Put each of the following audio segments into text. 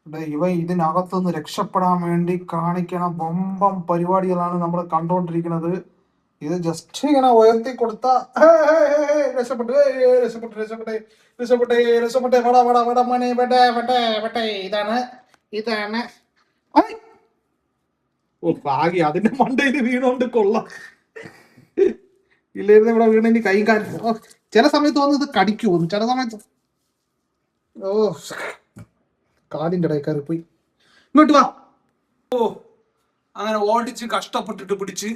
ഇവ ഇതിനകത്തുനിന്ന് രക്ഷപ്പെടാൻ വേണ്ടി കാണിക്കണ ബൊമ്പം പരിപാടികളാണ് നമ്മൾ കണ്ടുകൊണ്ടിരിക്കുന്നത്. ഇത് ജസ്റ്റ് ഇങ്ങനെ ഉയർത്തി കൊടുത്ത രക്ഷപ്പെട്ടു, രക്ഷപ്പെട്ടു, രക്ഷപ്പെട്ടെ, രക്ഷപ്പെട്ടെ, രക്ഷപ്പെട്ടെ, വട വട വട മണി വെട്ടെ വെട്ടെ വെട്ടെ. ഇതാണ് ഇതാണ് ഓ ഭാഗ്യ അതിന്റെ മണ്ടയിൽ വീണോണ്ട് കൊള്ളാം. ഇല്ലായിരുന്നു ഇവിടെ വീണെങ്കി കൈ കാര്യം. ചില സമയത്ത് തോന്നുന്നു ഇത് കടിക്കുമോ, ചില സമയത്ത് ഓ കാലിന്റെ ഇടയിൽ കയറി പോയി. ഇങ്ങോട്ട് വാ. ഓ അങ്ങനെ ഓടിച്ച് കഷ്ടപ്പെട്ടിട്ട് പിടിച്ച്.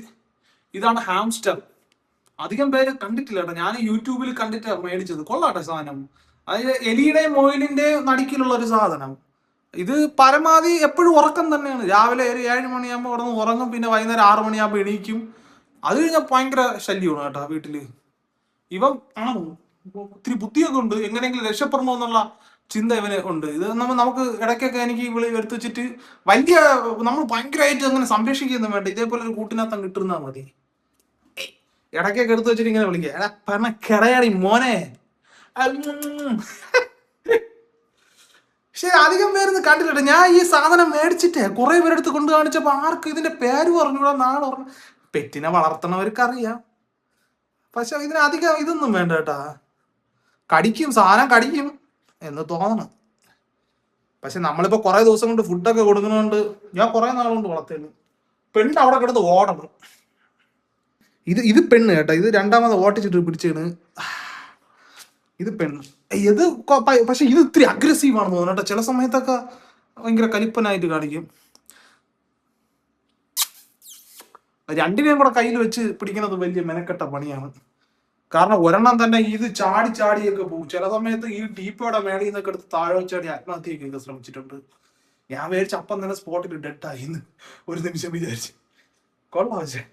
ഇതാണ് ഹാംസ്റ്റർ. അധികം പേര് കണ്ടിട്ടില്ല കേട്ടോ, ഞാൻ യൂട്യൂബിൽ കണ്ടിട്ട് മേടിച്ചത്. കൊള്ളാട്ടെ സാധനം. അതായത് എലിയുടെയും മൊയിലിന്റെയും നടുക്കിലുള്ള ഒരു സാധനം. ഇത് പരമാവധി എപ്പോഴും ഉറക്കം തന്നെയാണ്. രാവിലെ ഒരു 7 മണിയാകുമ്പോൾ ഉടനെ ഉറങ്ങും, പിന്നെ വൈകുന്നേരം 6 മണിയാകുമ്പോൾ എണീക്കും. അത് കഴിഞ്ഞാൽ ഭയങ്കര ശല്യമാണ് കേട്ടോ വീട്ടില്. ഇവൻ ആണ് ഒത്തിരി ബുദ്ധിയൊക്കെ ഉണ്ട്, എങ്ങനെയെങ്കിലും രക്ഷപ്പെടണോ എന്നുള്ള ചിന്ത ഇവന് ഉണ്ട്. ഇത് നമുക്ക് ഇടയ്ക്കൊക്കെ എനിക്ക് ഇവള് എടുത്തു വെച്ചിട്ട് വലിയ നമ്മൾ ഭയങ്കരമായിട്ട് അങ്ങനെ സംരക്ഷിക്കൊന്നും വേണ്ട, ഇതേപോലെ ഒരു കൂട്ടിനകത്തം കിട്ടുന്നാ മതി. ഇടയ്ക്കൊക്കെ എടുത്തു വെച്ചിട്ട് ഇങ്ങനെ വിളിക്കുക, എടാ പറഞ്ഞ കിടയാടി മോനെ. പക്ഷെ അധികം പേരൊന്നും കണ്ടില്ല. ഞാൻ ഈ സാധനം മേടിച്ചിട്ടേ കുറെ പേരെടുത്ത് കൊണ്ട് കാണിച്ചപ്പോ ആർക്കും ഇതിന്റെ പേര് പറഞ്ഞൂടാ, നാളെ പറഞ്ഞു. പെറ്റിനെ വളർത്തണവർക്ക് അറിയാം, പക്ഷെ ഇതിന് അധികം ഇതൊന്നും വേണ്ട കേട്ടാ. കടിക്കും, സാധനം കടിക്കും എന്ന് തോന്നണം. പക്ഷെ നമ്മളിപ്പോ കുറെ ദിവസം കൊണ്ട് ഫുഡൊക്കെ കൊടുക്കുന്നതുകൊണ്ട് ഞാൻ കുറെ നാളുകൊണ്ട് വളർത്തുന്നു. പെണ്ണ് അവിടെ കിടന്ന് ഓടണം. ഇത് പെണ്ണ് കേട്ടോ, ഇത് രണ്ടാമത് ഓട്ടിച്ചിട്ട് പിടിച്ചാണ്. ഇത് പെണ്ണ്. ഇത് പക്ഷെ ഇത് ഇത്തിരി അഗ്രസീവ് ആണെന്ന് തോന്നുന്നു കേട്ടോ. ചില സമയത്തൊക്കെ ഭയങ്കര കലിപ്പനായിട്ട് കാണിക്കും. രണ്ടിനെയും കൂടെ കയ്യിൽ വെച്ച് പിടിക്കുന്നത് വലിയ മെനക്കെട്ട പണിയാണ്. കാരണം ഒരെണ്ണം തന്നെ ഇത് ചാടി ചാടിയൊക്കെ പോകും. ചില സമയത്ത് ഈ ടീപ്പോടെ മേളിൽ നിന്നൊക്കെ എടുത്ത് താഴെ ചാടി ആത്മഹത്യയൊക്കെ ശ്രമിച്ചിട്ടുണ്ട്. ഞാൻ വിചാരിച്ച അപ്പം തന്നെ സ്പോട്ടിൽ ഡെഡായിന്ന് ഒരു നിമിഷം വിചാരിച്ചു. കൊള്ളാം. പക്ഷേ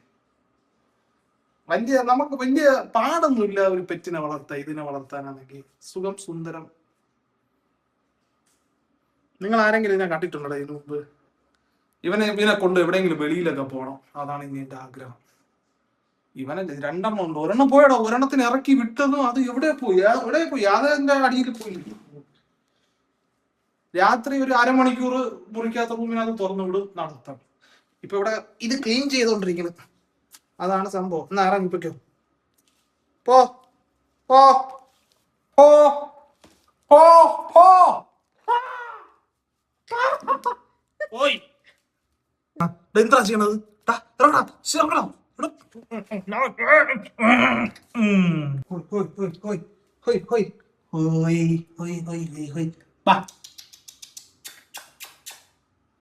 നമുക്ക് വലിയ പാടൊന്നുമില്ല ഒരു പെറ്റിനെ വളർത്താൻ. ഇതിനെ വളർത്താനാണെങ്കിൽ സുഖം, സുന്ദരം. നിങ്ങൾ ആരെങ്കിലും ഇതിനെ കണ്ടിട്ടുണ്ടോ ഇതിനു മുമ്പ്? ഇവനെ കൊണ്ട് എവിടെയെങ്കിലും വെളിയിലൊക്കെ പോകണം, അതാണ് ഇനി എന്റെ ആഗ്രഹം. ഇവനെ 2 എണ്ണം ഉണ്ട്. ഒരെണ്ണം പോയടോ, ഒരെണ്ണത്തിന് ഇറക്കി വിട്ടതും അത് എവിടെ പോയി അതിന്റെ അടിയിൽ പോയി. രാത്രി ഒരു 1/2 മണിക്കൂർ മുറിക്കാത്ത റൂമിനകത്ത് തുറന്നു വിടും, നടത്താം. ഇപ്പൊ ഇവിടെ ഇത് ക്ലീൻ ചെയ്തോണ്ടിരിക്കുന്നത്, അതാണ് സംഭവം. എന്നാ ഇറങ്ങിപ്പിക്കോ, പോ പോ പോ പോ പോ പോയി. എന്താ ചെയ്യണത്?